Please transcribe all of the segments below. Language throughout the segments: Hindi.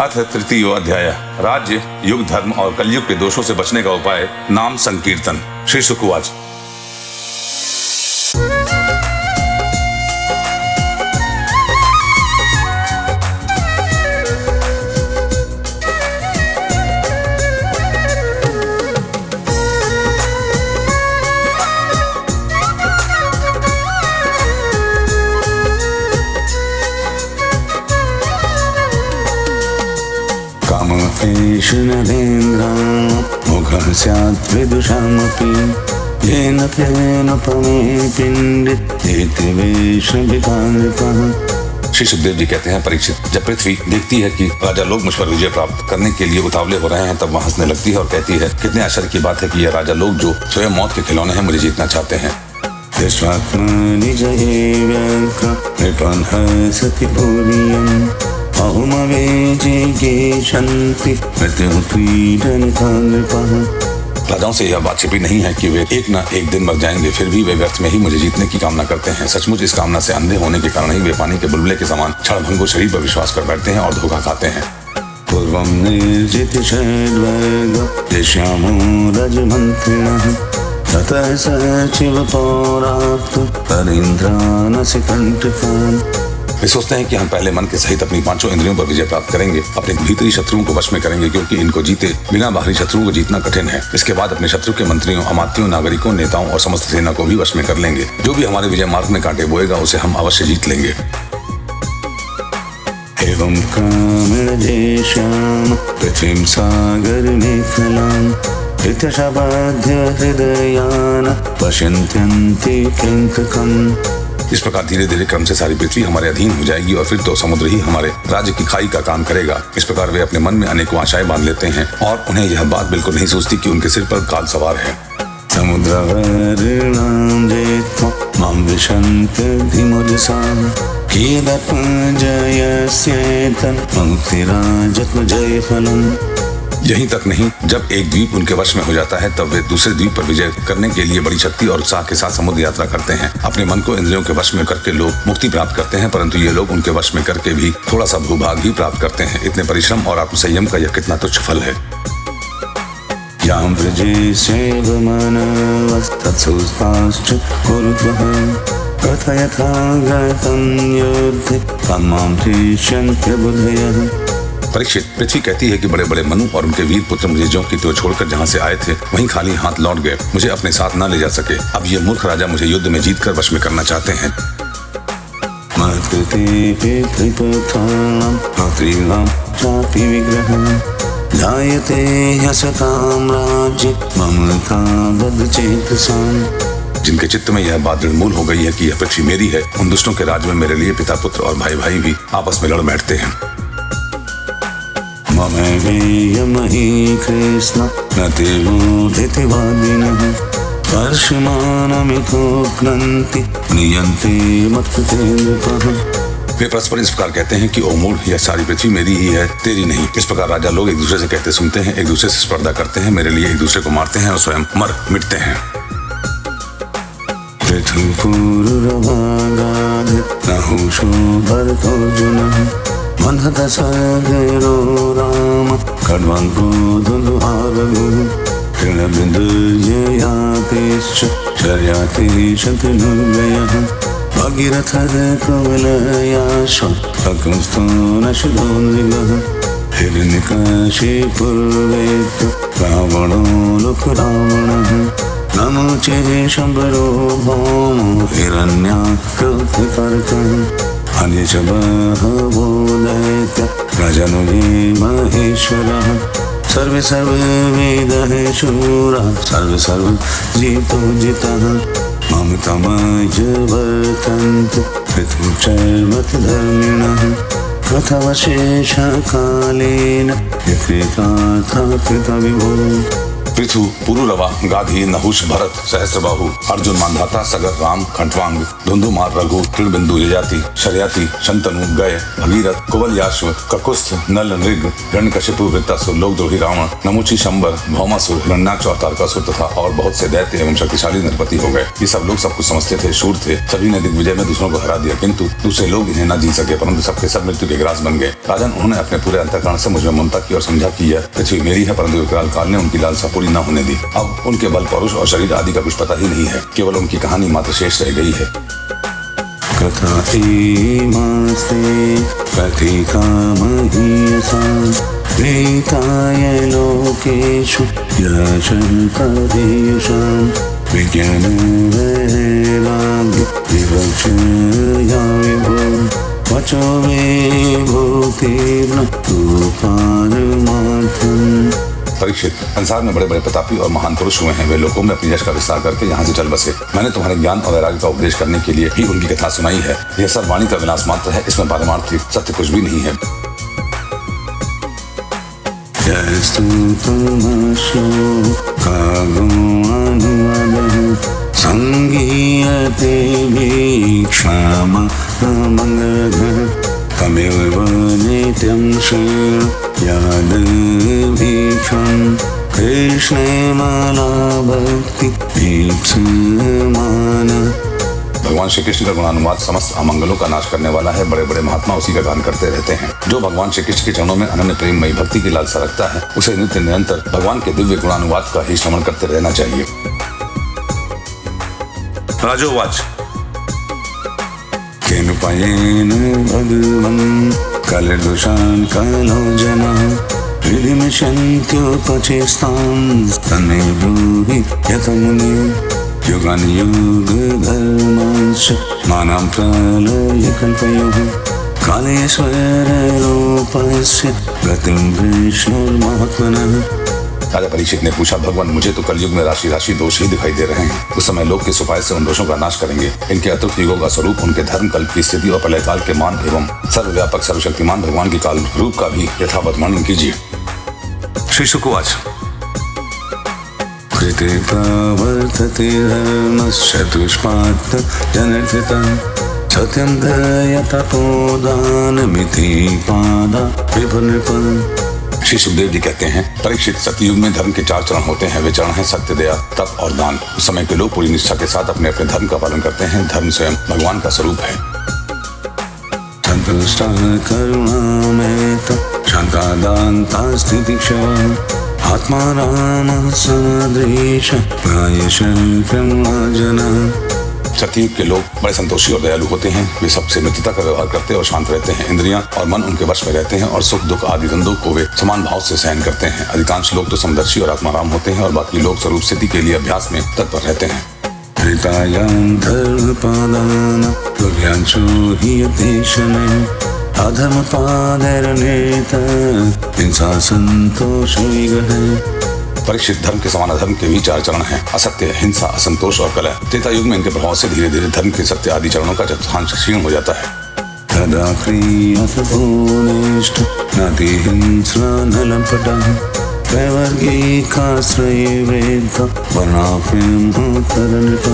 अथ तृतीयो अध्याय राज्य युग धर्म और कलयुग के दोषों से बचने का उपाय। नाम संकीर्तन। श्री शुक उवाच। एष नरेन्द्र मुखः स्यात् विदुषामपि येन तेनोपमे पिण्डितेति वैष्णविकानृपः। श्री सुखदेव जी कहते हैं, परीक्षित, जब पृथ्वी देखती है कि राजा लोग मुझ पर विजय प्राप्त करने के लिए उतावले हो रहे हैं, तब वह हंसने लगती है और कहती है, कितने आश्चर्य की बात है कि यह राजा लोग जो स्वयं मौत के खिलौने हैं मुझे जीतना चाहते हैं। राजाओं से यह बात छिपी नहीं है कि वे एक न एक दिन मर जाएंगे, फिर भी वे व्यर्थ में ही मुझे जीतने की कामना करते हैं। सचमुच इस कामना से अंधे होने के कारण ही वे पानी के बुलबुले के समान क्षणभंगुर शरीर पर विश्वास कर बैठते हैं और धोखा खाते हैं। पूर्वं निर्जित ततः सचिव पौराप्त करीन्द्रानसि कंटकान्। वे सोचते हैं कि हम पहले मन के सहित अपनी पांचों इंद्रियों पर विजय प्राप्त करेंगे, अपने भीतरी शत्रुओं को वश में करेंगे, क्योंकि इनको जीते बिना बाहरी शत्रुओं को जीतना कठिन है। इसके बाद अपने शत्रु के मंत्रियों, अमात्यों, नागरिकों, नेताओं और समस्त सेना को भी वश में कर लेंगे। जो भी हमारे विजय मार्ग में कांटे बोएगा उसे हम अवश्य जीत लेंगे। एवं कामेण देशाम पृथ्वीं सागर मेखलाम् इत्यशबाध्य हृदयान् पश्यन्त्यन्ति किंककम्। इस प्रकार धीरे धीरे क्रम से सारी पृथ्वी हमारे अधीन हो जाएगी और फिर तो समुद्र ही हमारे राज्य की खाई का काम करेगा। इस प्रकार वे अपने मन में अनेकों आशाएं बांध लेते हैं और उन्हें यह बात बिल्कुल नहीं सोचती कि उनके सिर पर काल सवार है। समुद्रवरणां जेत्वा मां विशन्त्यधिमुदसाम् कीदत्पञ्जयस्येतन् मुक्तिराजत्वजयफलम्। यहीं तक नहीं, जब एक द्वीप उनके वश में हो जाता है तब वे दूसरे द्वीप पर विजय करने के लिए बड़ी शक्ति और उत्साह के साथ समुद्र यात्रा करते हैं। अपने मन को इंद्रियों के वश में करके लोग मुक्ति प्राप्त करते हैं, परंतु ये लोग उनके वश में करके भी थोड़ा सा भूभाग ही प्राप्त करते हैं। इतने परिश्रम और आत्मसंयम का यह कितना तुच्छ फल है। परीक्षित, पृथ्वी कहती है कि बड़े बड़े मनु और उनके वीर पुत्र मुझे ज्यों की त्यों छोड़कर जहाँ से आए थे वहीं खाली हाथ लौट गए, मुझे अपने साथ न ले जा सके। अब ये मूर्ख राजा मुझे युद्ध में जीतकर वश में करना चाहते हैं। जिनके चित्त में यह बात दृढ़ मूल हो गई है कि यह पृथ्वी मेरी है, उन दुष्टों के राज्य में मेरे लिए पिता पुत्र और भाई भाई भी आपस में लड़ बैठते हैं। ममेवेयमहि कृष्ण न ते मूढितवादिनः कर्षमाणमितोक्नन्ति नियन्ते मत्कृतेन्द्रपः। वे परस्पर इस प्रकार कहते हैं कि ओ मूढ़, यह सारी पृथ्वी मेरी ही है, तेरी नहीं। इस प्रकार राजा लोग एक दूसरे से कहते सुनते हैं, एक दूसरे से स्पर्धा करते हैं, मेरे लिए एक दूसरे को मारते हैं और स्वयं मर मिटते हैं। मनहतसागरो राम खड्वां क्रोधोदुहारगो तृणबिन्दुर्ययातिश्च शर्याति शतनुर्व्ययः भगीरथर्कवलयाश्व अकुंस्थो नशो नृगः हिरण्यकशिपुर्वेत्य रावणो लोकरावणः नमोचे शम्बरो भौमो हिरण्याकृतिकर्कः अन्यशबहो दैत्य गजनुगे महेश्वरः सर्वे सर्ववेदः शूरः सर्वे सर्वजितो जितः ममतमयवर्तन्ते पृथुश्चर्मतधर्मिणः कथमशेषकालेन विकृता कृतविभो पृथु, पुरुरवा, गाधी, नहुष, भरत, सहस्रबाहु, अर्जुन, मांधाता, सगर, राम, खंडवांग, धुंधुमार, रघु, तृणबिंदु, यजाति, शर्याति, शंतनु, गय, भगीरथ, कुवलयाश्व, ककुस्थ, नल, नृग, हिरण्यकशिपु, वृत्तासुर, लोकद्रोही रावण, नमुची, शंबर, भौमासुर, हिरण्याक्ष और तारकासुर तथा और बहुत से दैत्य एवं शक्तिशाली नरपति हो गए। ये सब लोग सब कुछ समझते थे, शूर थे, सभी ने दिग्विजय में दूसरों को हरा दिया, किंतु दूसरे लोग इन्हें न जीत सके, परंतु सबके सब मृत्यु के ग्रास बन गए। राजन, उन्होंने अपने पूरे अंतःकरण से मुझे ममता की और समझा कि यह पृथ्वी मेरी है, परंतु विकराल काल ने उनकी लालसा पूरी न होने दी। अब उनके बल, पौरुष और शरीर आदि का कुछ पता ही नहीं है, केवल उनकी कहानी मात्र शेष रह गई है। कथा प्रीताय लोकेषु यशंकरेषां विज्ञान वैराग्य विवक्षया विभुः वचो विभूतिर्न पारमार्थम्। परीक्षित, संसार में बड़े बड़े प्रतापी और महान पुरुष हुए हैं, वे लोगों में अपनी यश का विस्तार करके यहाँ से चल बसे। मैंने तुम्हारे ज्ञान और वैराग्य का उपदेश करने के लिए ही उनकी कथा सुनाई है। यह सब वाणी का विनाश मात्र है, इसमें पारमार्थिक सत्य कुछ भी नहीं है। संगीयते वीक्षामङ्गलः तमेव नित्यं श्रेयादभीक्षं कृष्णे मला भक्ति ईप्समाना। भगवान श्री कृष्ण का गुणानुवाद समस्त अमंगलों का नाश करने वाला है। बड़े बड़े महात्मा उसी का गान करते रहते हैं। जो भगवान श्री कृष्ण के चरणों में अनन्य प्रेममयी भक्ति की लालसा रखता है, उसे नित्य निरंतर भगवान के दिव्य गुणानुवाद का ही श्रवण करते रहना चाहिए। राजोवाच केन पयेन भगवन् कलदुषान् कलो जनाः विधिमिषन्त्युपचेष्टां तन्मे ब्रूहि यतमुने युगान् युगधर्मांश्च मानां प्रलयकल्पयोः कालेश्वररूपस्य गतिं विष्णुर्महात्मनः। राजा परीक्षित ने पूछा, भगवान मुझे तो कलयुग में राशि राशि दोष ही दिखाई दे रहे हैं। उस समय लोग किस उपाय से उन दोषों का नाश करेंगे? इनके अतुल्य युगों का स्वरूप, उनके धर्म, कल्प की स्थिति और प्रलयकाल के मान एवं सर्वव्यापक सर्वशक्तिमान भगवान के काल रूप का भी यथावत वर्णन कीजिए। श्री शुकवाच कृते प्रवर्तते धर्मश्चतुष्पात् जनर्थितं सत्यं दयतपोदानमिति पादा विपुनृपम्। श्री सुखदेव जी कहते हैं, परीक्षित, सतयुग में धर्म के 4 चरण होते हैं। वे चरण हैं सत्य, दया, तप और दान। उस समय के लोग पूरी निष्ठा के साथ अपने अपने धर्म का पालन करते हैं। धर्म स्वयं भगवान का स्वरूप है। संतुष्टा करुणामेत शांता दान्ता स्थितिक्षमा आत्मा राम सदृश जना। सतयुग के लोग बड़े संतोषी और दयालु होते हैं। वे सबसे मित्रता का व्यवहार करते और शांत रहते हैं। इंद्रियां और मन उनके वश में रहते हैं और सुख दुख आदि द्वंद्वों को वे समान भाव से सहन करते हैं। अधिकांश लोग तो समदर्शी और आत्माराम होते हैं और बाकी लोग स्वरूप स्थिति के लिए अभ्यास में तत्पर रहते हैं। परीक्षित, धर्म के समान अधर्म के भी 4 चरण हैं, असत्य, हिंसा, असंतोष और कलह। त्रेता युग में इनके प्रभाव से धीरे धीरे धर्म के सत्य आदि चरणों का चतुर्थांश क्षीण हो जाता है। तदा क्रियत भूनिष्ठ नति हिंसा नलपटः त्रैवर्गिकाश्रये वृद्ध वनाप्रेमोत्तरनृपः।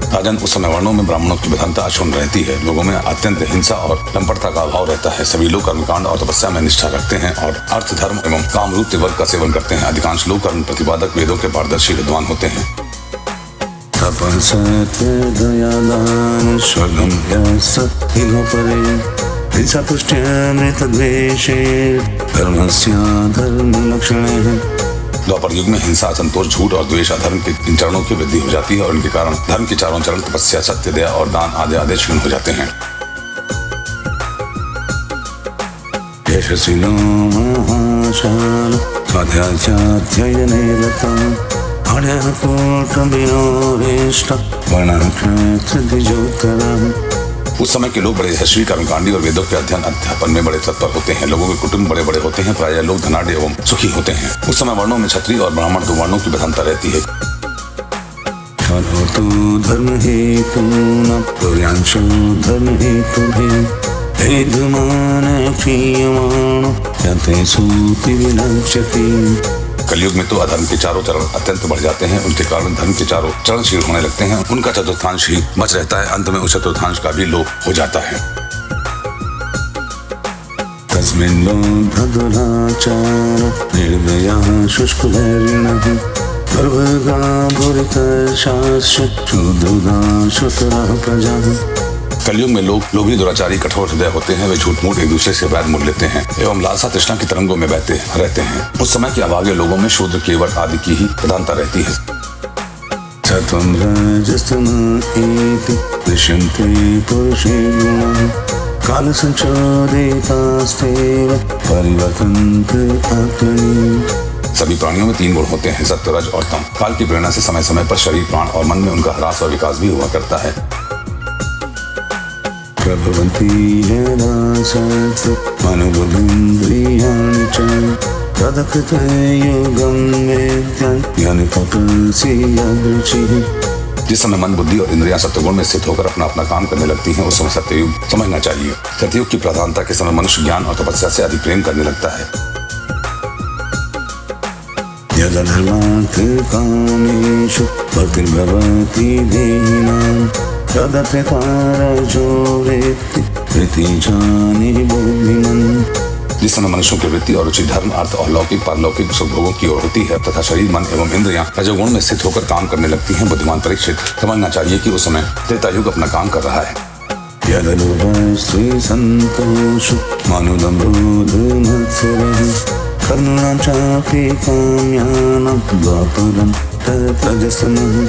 राजन, उस समय वर्णों में ब्राह्मणों की प्रधानता अक्षुण्ण रहती है। लोगों में अत्यंत हिंसा और लंपटता का अभाव रहता है। सभी लोग कर्मकांड और तपस्या में निष्ठा रखते हैं और अर्थ, धर्म एवं काम रूप त्रिवर्ग का सेवन करते हैं। अधिकांश लोग कर्म प्रतिपादक, वेदों के पारदर्शी विद्वान होते हैं। तपसत्य दया दान स्वगम्यस्य इहोपरे हिंसातुष्ट्यमृतद्वेषे धर्मस्य धर्मलक्षणे। द्वापर युग में हिंसा, संतोष, झूठ और द्वेष, अधर्म के इन चरणों की वृद्धि हो जाती है और इनके कारण धर्म के 4 चरण तपस्या, सत्य, दया और दान आदि आदि क्षीण हो जाते हैं। यशस्विनो महाशान स्वाध्यायाध्ययने रतः हर्यकूटविनोरेष्ट वर्णक्षत्रियोत्तरः। उस समय के लोग बड़े यशस्वी, कर्मकांडी और वेदों के अध्ययन अध्यापन में बड़े तत्पर होते हैं। लोगों के कुटुंब बड़े बड़े होते हैं। प्रायः लोग धनाढ्य एवं सुखी होते हैं। उस समय वर्णों में क्षत्रिय और ब्राह्मण 2 वर्णों की प्रधानता रहती है। धर्म हेतु न पुर्यांशो धर्म हेतु भेदमान क्रियमाण यते सूति विलक्ष्यति। कलयुग में तो अधर्म के चारों चरण अत्यंत बढ़ जाते हैं, उनके कारण धर्म के चारों चरण क्षीण होने लगते हैं, उनका चतुर्थांश ही बच रहता है, अंत में उस चतुर्थांश का भी लोप हो जाता है। तस्मिन् लोभदुराचार निर्दया शुष्कवैरिणः गर्भगाभूरितशास्य शूद्रदाशुतरः प्रजाः। कलयुग में लोग लोभी दुराचारी कठोर हृदय होते हैं, वे झूठ मूठ एक दूसरे से वैर मोल लेते हैं एवं लालसा तृष्णा की तरंगों में बहते रहते हैं। उस समय के अभागे लोगों में शूद्र केवट आदि की ही प्रधानता रहती है। सत्वं रजस्तम एति दृश्यन्ते पुरुषे गुणाः कालसञ्चोदितास्तेव परिवर्तन्ते आत्मनि। सभी प्राणियों में 3 गुण होते हैं, सत्व, रज और तम। काल की प्रेरणा से समय समय पर शरीर, प्राण और मन में उनका ह्रास और विकास भी हुआ करता है। प्रभवन्ति यदा सत्त्वमनुबुद्धिन्द्रियाणि च तदा कृतयुगं वेद्यं ज्ञानिपतसि यदृचिः। जिस समय मन, बुद्धि और इंद्रियां सत्वगुण में स्थित होकर अपना अपना काम करने लगती हैं, उस समय सत्ययुग समझना चाहिए। सत्ययुग की प्रधानता के समय मनुष्य ज्ञान और तपस्या से अधिक प्रेम करने लगता है। यदा धर्मार्थकामेषु भक्तिर्भवति देहिनां तदा त्रितारजो वेत्ति प्रीतिजानि बुद्धिमान्। जिस समय मनुष्यों की वृत्ति और रुचि धर्म, अर्थ और लौकिक पारलौकिक सुखभोगों की ओर होती है तथा शरीर, मन एवं इंद्रियां रजोगुण में स्थित होकर काम करने लगती हैं, बुद्धिमान परीक्षित समझना चाहिए कि उस समय त्रेता युग अपना काम कर रहा है। यदा लोभस्त्रि सन्तोषो मानुदम्भोधमत्सरः करुणां चापि काम्यानां द्वापरं तत्रजस्तमः।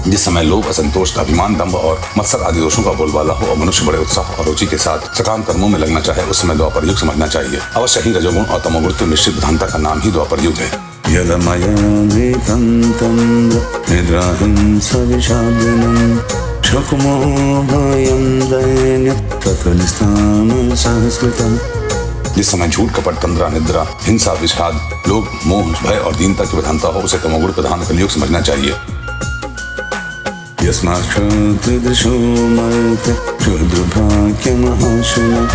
जिस समय लोभ, असंतोष, अभिमान, दंभ और मत्सर आदि दोषों का बोलबाला हो और मनुष्य बड़े उत्साह और रुचि के साथ सकाम कर्मों में लगना चाहे, उस समय द्वापर युग समझना चाहिए। अवश्य ही रजोगुण और तमोगुण की मिश्रित प्रधानता का नाम ही द्वापर युग है। यदा मया धृतं तन्द्र निद्राहं सविषादिनं शोकमो भयं दैन्यं तत्त्वनिष्ठानं सहस्कृतम्। जिस समय झूठ, कपट, तंद्रा, निद्रा, हिंसा, विषाद, लोभ, मोह, भय और दीनता की प्रधानता हो, उसे तमोगुण प्रधान कलयुग समझना चाहिए। यस्माक्षुदृशो मर्त्य क्षुद्रभाग्यमहाशनः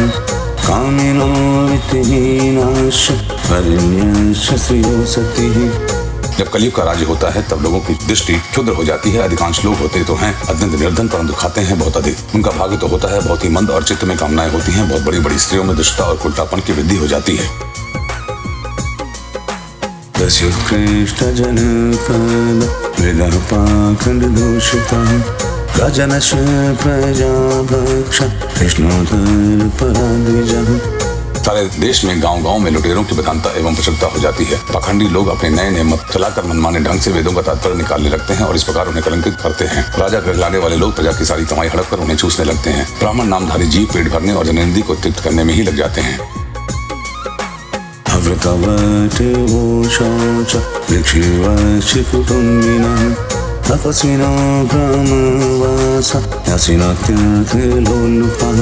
कामिनो वित्तहीनाश्च परिण्यश्च श्रियो सतिः। जब कलयुग का राज्य होता है तब लोगों की दृष्टि क्षुद्र हो जाती है। अधिकांश लोग होते तो हैं अत्यंत निर्धन, परंतु खाते हैं बहुत अधिक। उनका भाग्य तो होता है बहुत ही मंद और चित्त में कामनाएं होती हैं। बहुत बड़ी बड़ी स्त्रियों में दुष्टता और कुलटापन की वृद्धि हो जाती है। दस्युत्कृष्टजनपद वेदः पाखण्डदूषितः प्रजनश प्रजाभक्ष कृष्णोदरपराद्विजः। सारे देश में गांव-गांव में लुटेरों की प्रधानता एवं प्रचुरता हो जाती है। पाखंडी लोग अपने नए नए मत चलाकर मनमाने ढंग से वेदों का तात्पर्य निकालने लगते हैं और इस प्रकार उन्हें कलंकित करते हैं। राजा कहलाने वाले लोग प्रजा की सारी कमाई हड़प कर उन्हें चूसने लगते हैं। ब्राह्मण नामधारी जीव पेट भरने और जननेन्द्रिय को तृप्त करने में ही लग जाते हैं। तपस्विनो ब्रह्मवासा यासिनात्यर्थलोलुपः।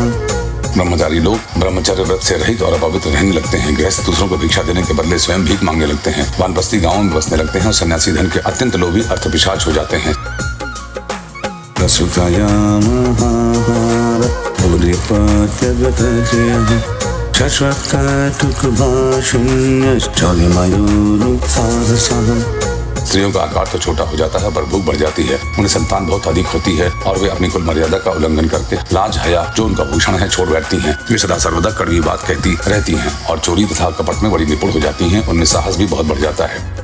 ब्रह्मचारी लोग ब्रह्मचर्य व्रत से रहित और अपवित्र रहने लगते हैं। गृहस्थ दूसरों को भिक्षा देने के बदले स्वयं भीख मांगने लगते हैं। वानप्रस्थी गांवों में बसने लगते हैं और सन्यासी धन के अत्यंत लोभी अर्थपिशाच हो जाते हैं। स्त्रियों का आकार तो छोटा हो जाता है पर भूख बढ़ जाती है। उन्हें संतान बहुत अधिक होती है और वे अपनी कुल मर्यादा का उल्लंघन करके लाज, हया जो उनका भूषण है छोड़ बैठती हैं। वे सदा सर्वदा कड़वी बात कहती रहती हैं और चोरी तथा कपट में बड़ी निपुण हो जाती हैं। उनमें साहस भी बहुत बढ़ जाता है।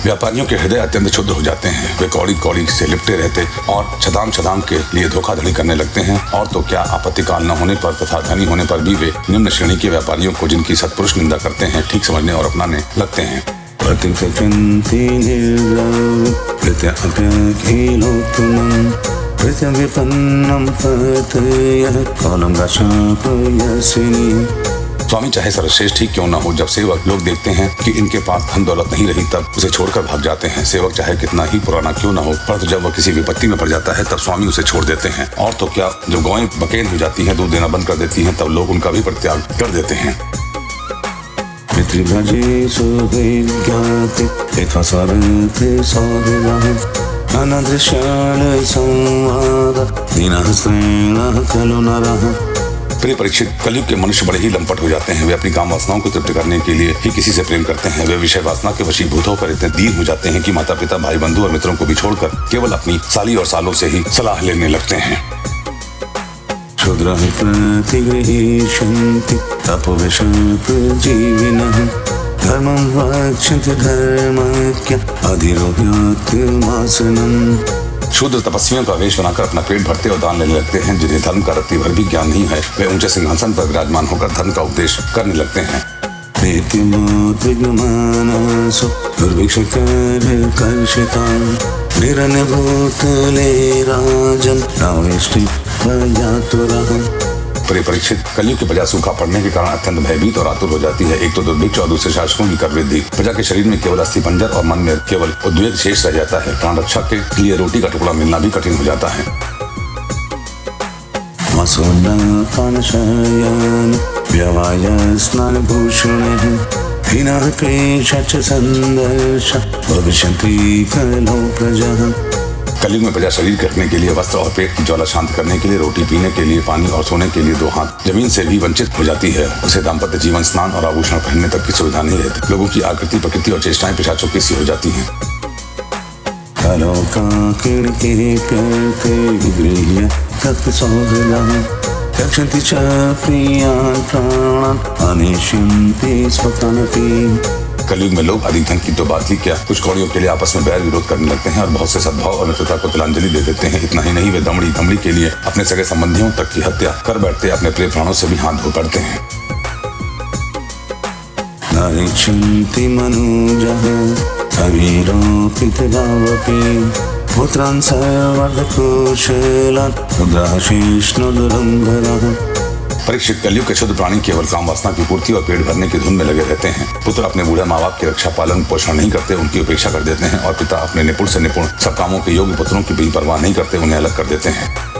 व्यापारियों के हृदय अत्यंत क्षुद्र हो जाते हैं। वे कौड़ी कौड़ी से लिपटे रहते और छदाम छदाम के लिए धोखाधड़ी करने लगते हैं। और तो क्या आपत्ति काल न होने पर तथा धनी होने पर भी वे निम्न श्रेणी के व्यापारियों को जिनकी सत्पुरुष निंदा करते हैं ठीक समझने और अपनाने लगते हैं। स्वामी चाहे सर्वश्रेष्ठ ही क्यों न हो, जब सेवक लोग देखते हैं कि इनके पास धन दौलत नहीं रही तब उसे छोड़कर भाग जाते हैं। सेवक चाहे कितना ही पुराना क्यों न हो, परंतु जब वह किसी विपत्ति में पड़ जाता है तब स्वामी उसे छोड़ देते हैं। और तो क्या, जब गौएं बकेन हो जाती हैं, दूध देना बंद कर देती हैं, तब लोग उनका भी परित्याग कर देते हैं। पितृभजे सुविज्ञाते यथा सरते सौहृदः अनदृश्याल संवाद दीनहस्तेन खलु नरः। प्रिय परीक्षित, कलयुग के मनुष्य बड़े ही लंपट हो जाते हैं। वे अपनी काम वासनाओं को तृप्त करने के लिए ही किसी से प्रेम करते हैं। वे विषय वासना के वशीभूत होकर इतने दीन हो जाते हैं कि माता पिता, भाई बंधु और मित्रों को भी छोड़कर केवल अपनी साली और सालों से ही सलाह लेने लगते हैं। क्षुद्रः प्रतिगृहीष्यन्ति तपोविषप्रजीविनः धर्मं रक्षन्ति धर्मज्ञ अधिरोह्यत्मासनम्। शूद्र तपस्वियों का वेश बनाकर अपना पेट भरते और दान लेने लगते हैं। जिन्हें धर्म का रत्ती भर भी ज्ञान नहीं है, वे ऊंचे सिंहासन पर विराजमान होकर धर्म का उपदेश करने लगते हैं। प्रीतिमातृगमानसो दुर्भिक्षकर्षितां निरनभूतले राजन् नावेष्टि प्रजातुरः। प्रिय परीक्षित, कलयुग की प्रजा सूखा पड़ने के कारण अत्यंत भयभीत और आतुर हो जाती है। एक तो दुर्भिक्ष और दूसरे शासकों की कर वृद्धि। प्रजा के शरीर में केवल अस्थि पंजर और मन में केवल उद्वेग शेष रह जाता है। प्राण रक्षा के लिए रोटी का टुकड़ा मिलना भी कठिन हो जाता है। वसुन्नपानशयन व्यवाय स्नानभूषणैः हीनः क्लेशश्च सन्दर्श भविष्यन्ति खलु प्रजाः। कलयुग में प्रजा शरीर रखने के लिए वस्त्र और पेट की ज्वाला शांत करने के लिए रोटी, पीने के लिए पानी और सोने के लिए दो हाथ जमीन से भी वंचित हो जाती है। उसे दाम्पत्य जीवन, स्नान और आभूषण पहनने तक की सुविधा नहीं रहती। लोगों की आकृति, प्रकृति और चेष्टाएं पिशाचों की सी हो जाती हैं। रक्षन्ति च प्रियान् प्राणान् अनिष्यन्ति स्वतनपि। कलयुग में लोग अधिक धन की तो बात ही क्या, कुछ कौड़ियों के लिए आपस में बैर विरोध करने लगते हैं और बहुत से सद्भाव और मित्रता को तिलांजलि दे देते हैं। इतना ही नहीं, वे दमड़ी के लिए अपने सगे संबंधियों तक की हत्या कर बैठते, अपने प्रिय प्राणों से भी हाथ धो पड़ते हैं। नारिक्षन्ति मनुजः अवीरोपितरावपि पुत्रान् सर्वकुशलान् रुद्राशीष्णुदुरंधरः। परीक्षित, कलयुग के शुद्ध प्राणी केवल काम वासना की पूर्ति और पेट भरने की धुन में लगे रहते हैं। पुत्र अपने बूढ़े माँ बाप की रक्षा पालन पोषण नहीं करते, उनकी उपेक्षा कर देते हैं। और पिता अपने निपुण से निपुण सब कामों के योग्य पुत्रों की भी परवाह नहीं करते, उन्हें अलग कर देते हैं।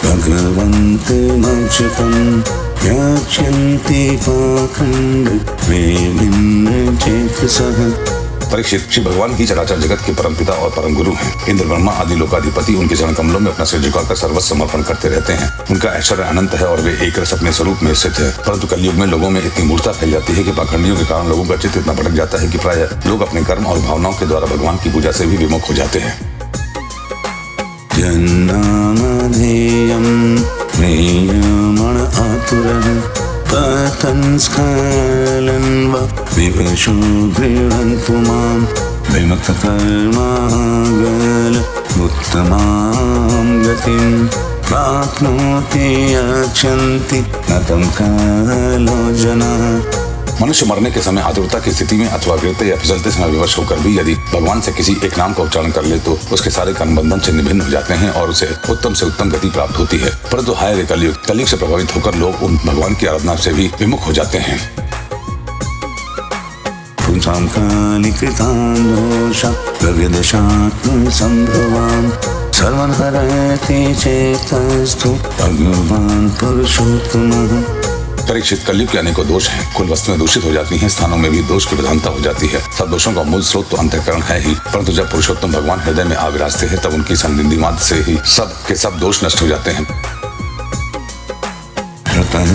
भगवन्त मच्युतं याच्यन्ति पाखण्ड विभिन्न चेतसः। परीक्षित, श्री भगवान ही चराचर जगत के परम पिता और परम गुरु हैं। इंद्र, ब्रह्मा आदि लोकाधिपति उनके चरण कमलों में अपना सिर झुकाकर सर्वस्व समर्पण करते रहते हैं। उनका ऐश्वर्य अनंत है और वे एक रस अपने स्वरूप में स्थित है। परंतु कलयुग में लोगों में इतनी मूर्खता फैल जाती है कि पाखंडियों के कारण लोगों का चित्त इतना भटक जाता है कि प्रायः लोग अपने कर्म और भावनाओं के द्वारा भगवान की पूजा से भी विमुख हो जाते हैं। जन्नामधेयं प्रियमण आतुरः पतन् स्खलन् वा विवशो गृह्णन्तु मां विमुक्तकर्मागल उत्तमां गतिं प्राप्नोति यच्छन्ति न तं कालो जनाः। मनुष्य मरने के समय आतुरता की स्थिति में अथवा गिरते या फिसलते समय विवश होकर भी यदि भगवान से किसी एक नाम का उच्चारण कर ले तो उसके सारे कर्म बंधन से निभिन्न हो जाते हैं और उसे उत्तम से उत्तम गति प्राप्त होती है। परंतु हाय रे कलयुग से प्रभावित होकर लोग उन भगवान की आराधना से भी विमुख हो जाते हैं। भगवान पुरुषोत्तमः। परीक्षित, कलयुग के अनेकों दोष हैं। कुल वस्तुएं दूषित हो जाती हैं, स्थानों में भी दोष की प्रधानता हो जाती है। सब दोषों का मूल स्रोत तो अंतःकरण है ही, परंतु जब पुरुषोत्तम भगवान हृदय में आ विराजते हैं तब उनकी संनिधि मात्र से ही सब के सब दोष नष्ट हो जाते हैं।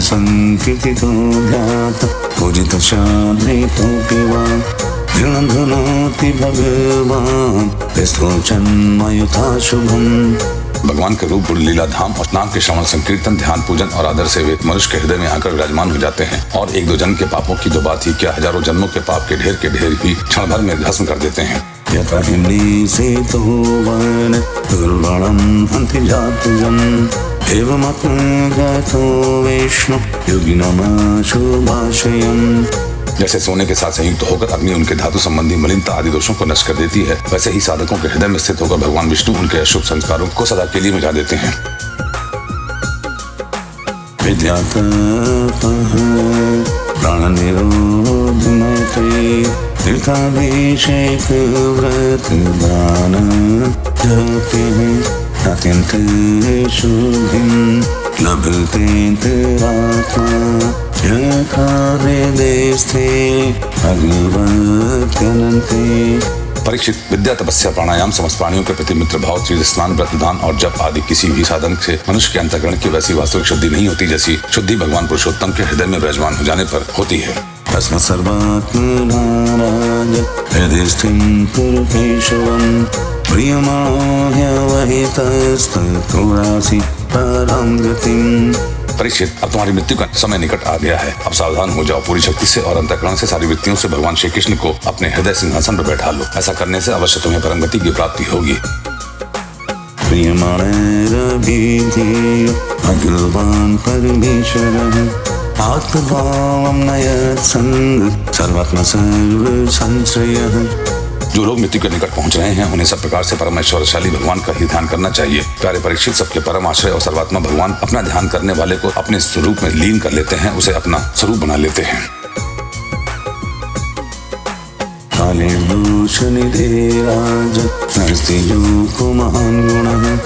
संकीर्तितो ध्यात पूजित शाद्रितोऽपि वा धृणधुनोति भगवान् स्तोत्रन्मयुता शुभम्। भगवान के रूप, गुण, लीला, धाम और नाम के श्रवण, संकीर्तन, ध्यान, पूजन और आदर से वे मनुष्य के हृदय में आकर विराजमान हो जाते हैं और एक दो जन्म के पापों की तो बात ही क्या, हजारों जन्मों के पाप के ढेर ही क्षण भर में भस्म कर देते हैं। यतहिम्नीसेतो वन दुर्बलं हन्ति जातुजम् एवमतगतो विष्णु योगिनमाशुभाषयम्। जैसे सोने के साथ संयुक्त होकर अग्नि उनके धातु संबंधी मलिनता आदि दोषों को नष्ट कर देती है, वैसे ही साधकों के हृदय में स्थित होकर भगवान विष्णु उनके अशुभ संस्कारों को सदा के लिए मिटा देते हैं। विद्यातपः प्राणनिरोध श्री तीर्थाभिषेक व्रत दान जपते अत्यंत शुद्धिं लभते तरात्मा यथादेस्ते भगवत् अनन्ते। परीक्षित, विद्या, तपस्या, प्राणायाम, समस्त प्राणियों के प्रति मित्र भाव, तीर्थ स्नान, व्रत, दान और जप आदि किसी भी साधन से मनुष्य के अंतःकरण की वैसी वास्तविक शुद्धि नहीं होती जैसी शुद्धि भगवान पुरुषोत्तम के हृदय में विराजमान हो जाने पर होती है। तस्मात् सर्वात्मनाराज हृदिस्थं पुरुषेश्वरं प्रियमाह्यवहितस्तत्तुरासि परं गतिम्। परीक्षित, अब तुम्हारी मृत्यु का समय निकट आ गया है। अब सावधान हो जाओ, पूरी शक्ति से और अंतःकरण से सारी वृत्तियों से भगवान श्री कृष्ण को अपने हृदय सिंहासन पर बैठा लो। ऐसा करने से अवश्य तुम्हें परम गति की प्राप्ति होगी। प्रियमाणैरभिधेय भगवान् परमेश्वरः आत्मभावं नयत्सन् सर्वात्म सर्वसंश्रयः। जो लोग मृत्यु के निकट पहुंच रहे हैं उन्हें सब प्रकार से परमेश्वरशाली भगवान का ही ध्यान करना चाहिए। प्यारे परीक्षित, सबके परम आश्रय और सर्वात्मा भगवान अपना ध्यान करने वाले को अपने स्वरूप में लीन कर लेते हैं, उसे अपना स्वरूप बना लेते हैं। काले भूषणिधीराज नास्ति लोको महान् गुणः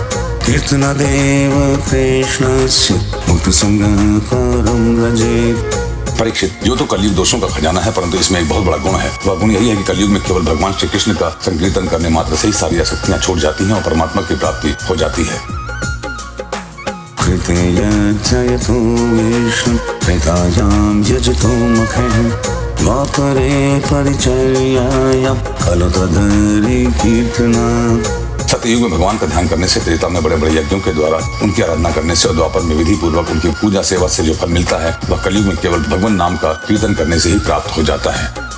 कीर्तनादेव कृष्णस्य मुक्तसंगः परं व्रजेत्। परीक्षित, जो तो कलयुग दोषों का खजाना है, परंतु इसमें एक बहुत बड़ा गुण है। वह गुण यही है कि कलयुग में केवल भगवान श्री कृष्ण का संकीर्तन करने मात्र से ही सारी आसक्तियां छूट जाती हैं और परमात्मा की प्राप्ति हो जाती है। कृतयज्ञयतो विष्णु प्रेतायां यजतो मुखैः द्वापरे परिचर्यायां खलु तदहरि कीर्तना। सतयुग में भगवान का ध्यान करने से, त्रेता में बड़े बड़े यज्ञों के द्वारा उनकी आराधना करने से और द्वापर में विधि पूर्वक उनकी पूजा सेवा से जो फल मिलता है वह कलयुग में केवल भगवान नाम का कीर्तन करने से ही प्राप्त हो जाता है।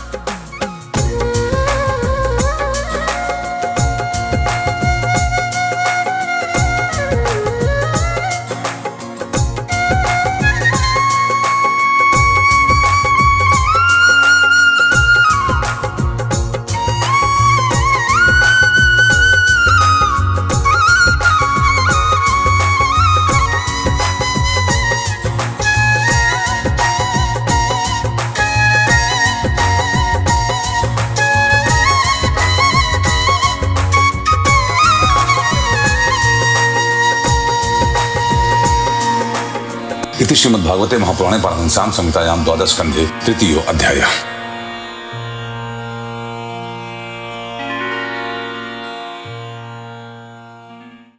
इति श्रीमद्भागवते महापुराणे पारमहंस्यां संहितायां द्वादश स्कन्धे तृतीयो अध्यायः।